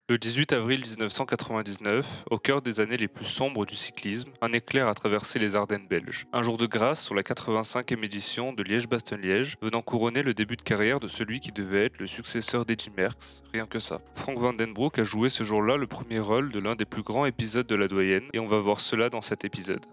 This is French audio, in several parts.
Le 18 avril 1999, au cœur des années les plus sombres du cyclisme, un éclair a traversé les Ardennes belges. Un jour de grâce sur la 85e édition de Liège-Bastogne-Liège, venant couronner le début de carrière de celui qui devait être le successeur d'Eddy Merckx, rien que ça. Frank Van Den Broek a joué ce jour-là le premier rôle de l'un des plus grands épisodes de la doyenne, et on va voir cela dans cet épisode.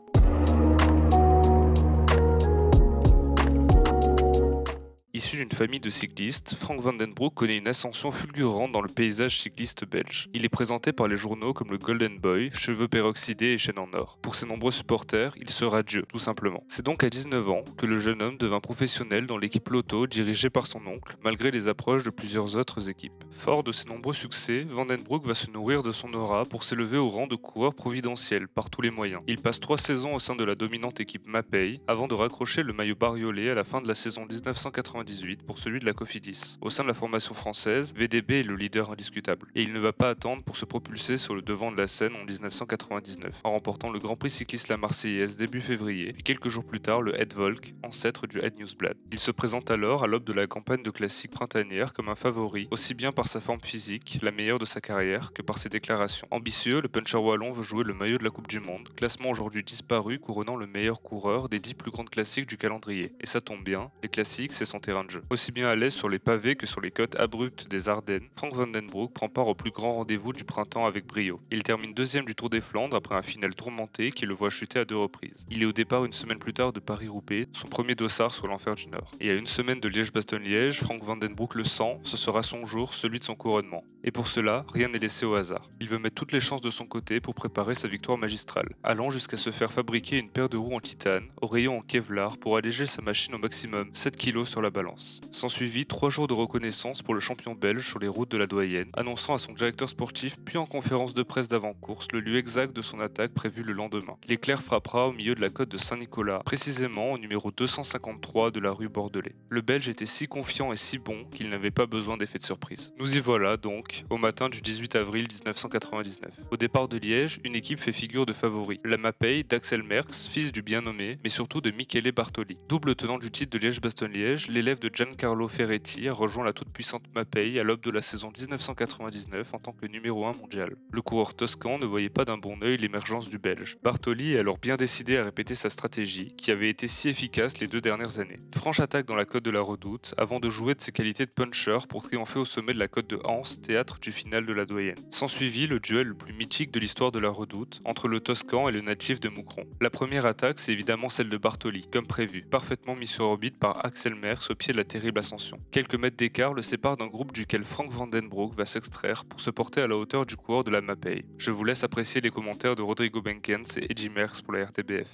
Issu d'une famille de cyclistes, Frank Van Den Broek connaît une ascension fulgurante dans le paysage cycliste belge. Il est présenté par les journaux comme le Golden Boy, cheveux peroxydés et chaîne en or. Pour ses nombreux supporters, il sera Dieu, tout simplement. C'est donc à 19 ans que le jeune homme devint professionnel dans l'équipe Lotto dirigée par son oncle, malgré les approches de plusieurs autres équipes. Fort de ses nombreux succès, Van Den Broek va se nourrir de son aura pour s'élever au rang de coureur providentiel par tous les moyens. Il passe 3 saisons au sein de la dominante équipe Mapei, avant de raccrocher le maillot bariolé à la fin de la saison 1998 pour celui de la Cofidis. Au sein de la formation française, VDB est le leader indiscutable, et il ne va pas attendre pour se propulser sur le devant de la scène en 1999, en remportant le Grand Prix cycliste La Marseillaise début février, puis quelques jours plus tard le Het Volk, ancêtre du Het Nieuwsblad. Il se présente alors à l'aube de la campagne de classique printanière comme un favori, aussi bien par sa forme physique, la meilleure de sa carrière, que par ses déclarations. Ambitieux, le puncher wallon veut jouer le maillot de la Coupe du Monde, classement aujourd'hui disparu couronnant le meilleur coureur des 10 plus grandes classiques du calendrier. Et ça tombe bien, les classiques c'est son terrain de jeu. Aussi bien à l'aise sur les pavés que sur les côtes abruptes des Ardennes, Frank Van Den Broek prend part au plus grand rendez-vous du printemps avec brio. Il termine deuxième du Tour des Flandres après un final tourmenté qui le voit chuter à 2 reprises. Il est au départ une semaine plus tard de Paris-Roubaix, son premier dossard sur l'enfer du Nord. Et à une semaine de Liège-Bastogne-Liège, Frank Van Den Broek le sent, ce sera son jour, celui de son couronnement. Et pour cela, rien n'est laissé au hasard. Il veut mettre toutes les chances de son côté pour préparer sa victoire magistrale, allant jusqu'à se faire fabriquer une paire de roues en titane, au rayon en Kevlar pour alléger sa machine au maximum, 7 kg sur la balance. S'ensuivit 3 jours de reconnaissance pour le champion belge sur les routes de la doyenne, annonçant à son directeur sportif puis en conférence de presse d'avant-course le lieu exact de son attaque prévue le lendemain. L'éclair frappera au milieu de la côte de Saint-Nicolas, précisément au numéro 253 de la rue Bordelais. Le Belge était si confiant et si bon qu'il n'avait pas besoin d'effet de surprise. Nous y voilà donc, au matin du 18 avril 1999. Au départ de Liège, une équipe fait figure de favori. La Mapei d'Axel Merckx, fils du bien nommé, mais surtout de Michele Bartoli. Double tenant du titre de Liège-Bastogne-Liège, l'élève de Giancarlo Ferretti a rejoint la toute-puissante Mapei à l'aube de la saison 1999 en tant que numéro 1 mondial. Le coureur toscan ne voyait pas d'un bon œil l'émergence du Belge. Bartoli est alors bien décidé à répéter sa stratégie, qui avait été si efficace les 2 dernières années. Une franche attaque dans la côte de la Redoute, avant de jouer de ses qualités de puncher pour triompher au sommet de la côte de Hans, théâtre du final de la doyenne. S'ensuivit le duel le plus mythique de l'histoire de la Redoute, entre le Toscan et le natif de Moucron. La première attaque, c'est évidemment celle de Bartoli, comme prévu, parfaitement mis sur orbite par Axel Merckx au pied de la terrible ascension. Quelques mètres d'écart le séparent d'un groupe duquel Frank Van Den Broek va s'extraire pour se porter à la hauteur du coureur de la Mapei. Je vous laisse apprécier les commentaires de Rodrigo Benkens et Eddy Merckx pour la RTBF.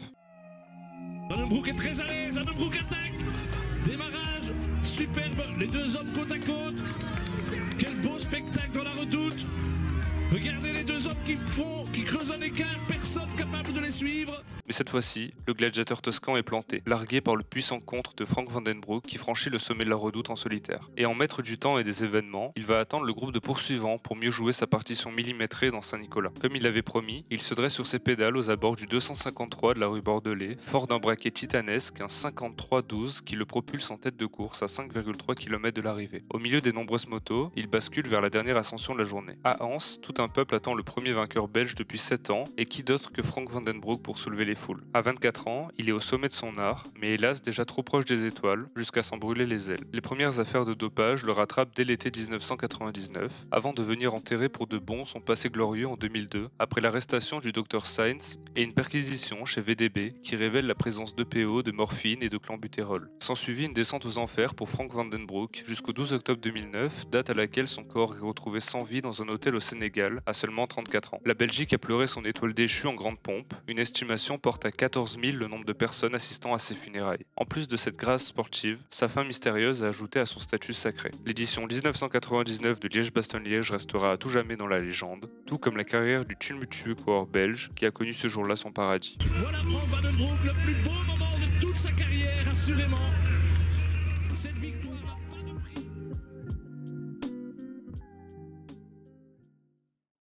Van Den Broek est très à l'aise, Van Den Broek attaque. Démarrage, superbe, les 2 hommes côte à côte. Quel beau spectacle dans la Redoute. Regardez les 2 hommes qui creusent un écart, personne capable de les suivre. Mais cette fois-ci, le gladiateur toscan est planté, largué par le puissant contre de Frank Van Den Broek qui franchit le sommet de la Redoute en solitaire. Et en maître du temps et des événements, il va attendre le groupe de poursuivants pour mieux jouer sa partition millimétrée dans Saint-Nicolas. Comme il l'avait promis, il se dresse sur ses pédales aux abords du 253 de la rue Bordelais, fort d'un braquet titanesque, un 53-12 qui le propulse en tête de course à 5,3 km de l'arrivée. Au milieu des nombreuses motos, il bascule vers la dernière ascension de la journée. À Ans, tout un peuple attend le premier vainqueur belge depuis 7 ans, et qui d'autre que Frank Van Den Broek pour soulever les foules. À 24 ans, il est au sommet de son art, mais hélas déjà trop proche des étoiles, jusqu'à s'en brûler les ailes. Les premières affaires de dopage le rattrapent dès l'été 1999, avant de venir enterrer pour de bon son passé glorieux en 2002, après l'arrestation du Dr Sainz et une perquisition chez VDB qui révèle la présence d'EPO, de morphine et de clenbutérol. S'ensuivit une descente aux enfers pour Frank Van Den Broek jusqu'au 12 octobre 2009, date à laquelle son corps est retrouvé sans vie dans un hôtel au Sénégal, à seulement 34 ans. La Belgique a pleuré son étoile déchue en grande pompe, une estimation porte à 14 000 le nombre de personnes assistant à ses funérailles. En plus de cette grâce sportive, sa fin mystérieuse a ajouté à son statut sacré. L'édition 1999 de Liège-Bastogne-Liège restera à tout jamais dans la légende, tout comme la carrière du tumultueux coureur belge qui a connu ce jour-là son paradis. Voilà Frank Van Den Broek, le plus beau moment de toute sa carrière, assurément. Cette victoire.